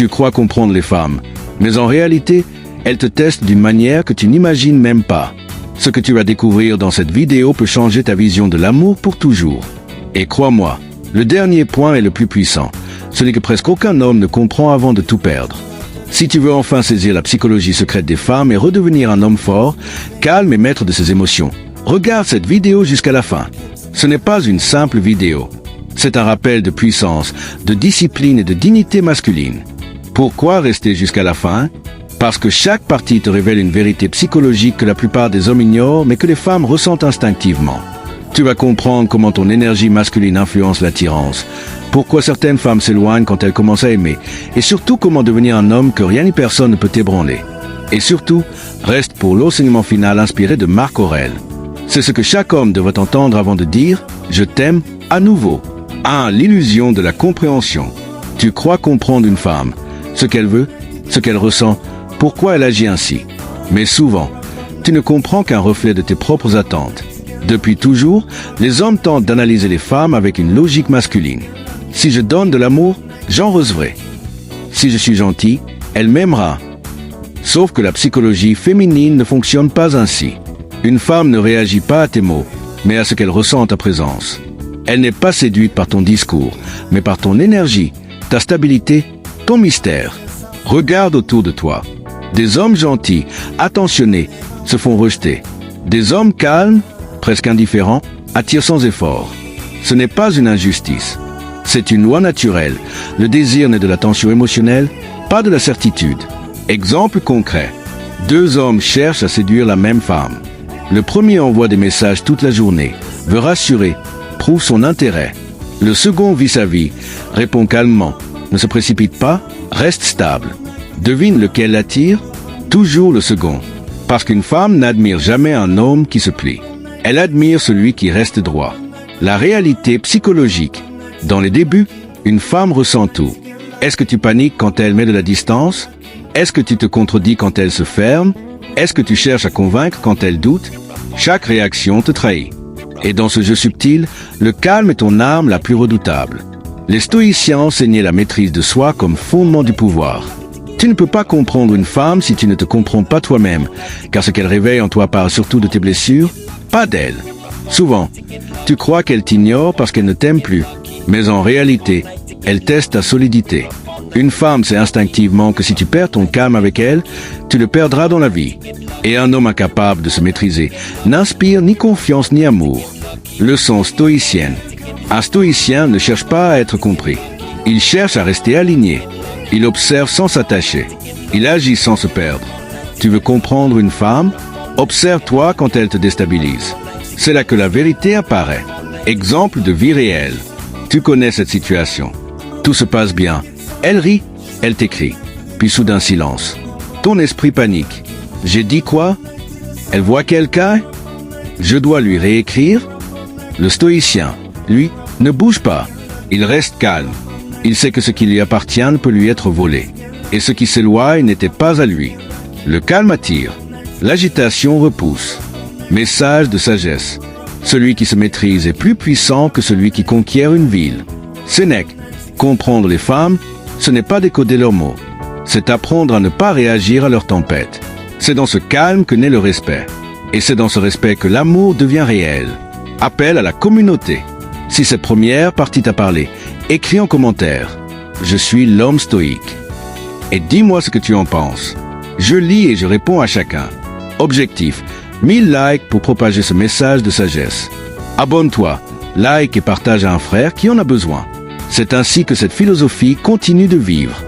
Tu crois comprendre les femmes, mais en réalité, elles te testent d'une manière que tu n'imagines même pas. Ce que tu vas découvrir dans cette vidéo peut changer ta vision de l'amour pour toujours. Et crois-moi, le dernier point est le plus puissant. Ce n'est que presque aucun homme ne comprend avant de tout perdre. Si tu veux enfin saisir la psychologie secrète des femmes et redevenir un homme fort, calme et maître de ses émotions, regarde cette vidéo jusqu'à la fin. Ce n'est pas une simple vidéo. C'est un rappel de puissance, de discipline et de dignité masculine. Pourquoi rester jusqu'à la fin? Parce que chaque partie te révèle une vérité psychologique que la plupart des hommes ignorent, mais que les femmes ressentent instinctivement. Tu vas comprendre comment ton énergie masculine influence l'attirance, pourquoi certaines femmes s'éloignent quand elles commencent à aimer, et surtout comment devenir un homme que rien ni personne ne peut ébranler. Et surtout, reste pour l'enseignement final inspiré de Marc Aurèle. C'est ce que chaque homme devrait entendre avant de dire « Je t'aime » à nouveau. 1. L'illusion de la compréhension. Tu crois comprendre une femme, ce qu'elle veut, ce qu'elle ressent, pourquoi elle agit ainsi. Mais souvent, tu ne comprends qu'un reflet de tes propres attentes. Depuis toujours, les hommes tentent d'analyser les femmes avec une logique masculine. Si je donne de l'amour, j'en recevrai. Si je suis gentil, elle m'aimera. Sauf que la psychologie féminine ne fonctionne pas ainsi. Une femme ne réagit pas à tes mots, mais à ce qu'elle ressent en ta présence. Elle n'est pas séduite par ton discours, mais par ton énergie, ta stabilité, ton mystère. Regarde autour de toi. Des hommes gentils, attentionnés, se font rejeter. Des hommes calmes, presque indifférents, attirent sans effort. Ce n'est pas une injustice. C'est une loi naturelle. Le désir naît de la tension émotionnelle, pas de la certitude. Exemple concret. 2 hommes cherchent à séduire la même femme. Le premier envoie des messages toute la journée, veut rassurer, prouve son intérêt. Le second vit sa vie, répond calmement, ne se précipite pas, reste stable. Devine lequel l'attire? Toujours le second. Parce qu'une femme n'admire jamais un homme qui se plie. Elle admire celui qui reste droit. La réalité psychologique. Dans les débuts, une femme ressent tout. Est-ce que tu paniques quand elle met de la distance? Est-ce que tu te contredis quand elle se ferme? Est-ce que tu cherches à convaincre quand elle doute? Chaque réaction te trahit. Et dans ce jeu subtil, le calme est ton arme la plus redoutable. Les stoïciens enseignaient la maîtrise de soi comme fondement du pouvoir. Tu ne peux pas comprendre une femme si tu ne te comprends pas toi-même, car ce qu'elle réveille en toi part surtout de tes blessures, pas d'elle. Souvent, tu crois qu'elle t'ignore parce qu'elle ne t'aime plus, mais en réalité, elle teste ta solidité. Une femme sait instinctivement que si tu perds ton calme avec elle, tu le perdras dans la vie. Et un homme incapable de se maîtriser n'inspire ni confiance ni amour. Leçon stoïcienne. Un stoïcien ne cherche pas à être compris. Il cherche à rester aligné. Il observe sans s'attacher. Il agit sans se perdre. Tu veux comprendre une femme? Observe-toi quand elle te déstabilise. C'est là que la vérité apparaît. Exemple de vie réelle. Tu connais cette situation. Tout se passe bien. Elle rit, elle t'écrit. Puis soudain silence. Ton esprit panique. J'ai dit quoi? Elle voit quelqu'un? Je dois lui réécrire? Le stoïcien, lui, ne bouge pas. Il reste calme. Il sait que ce qui lui appartient ne peut lui être volé. Et ce qui s'éloigne n'était pas à lui. Le calme attire. L'agitation repousse. Message de sagesse. Celui qui se maîtrise est plus puissant que celui qui conquiert une ville. Sénèque. Comprendre les femmes, ce n'est pas décoder leurs mots. C'est apprendre à ne pas réagir à leur tempête. C'est dans ce calme que naît le respect. Et c'est dans ce respect que l'amour devient réel. Appel à la communauté. Si cette première partie t'a parlé, écris en commentaire. Je suis l'homme stoïque. Et dis-moi ce que tu en penses. Je lis et je réponds à chacun. Objectif, 1000 likes pour propager ce message de sagesse. Abonne-toi, like et partage à un frère qui en a besoin. C'est ainsi que cette philosophie continue de vivre.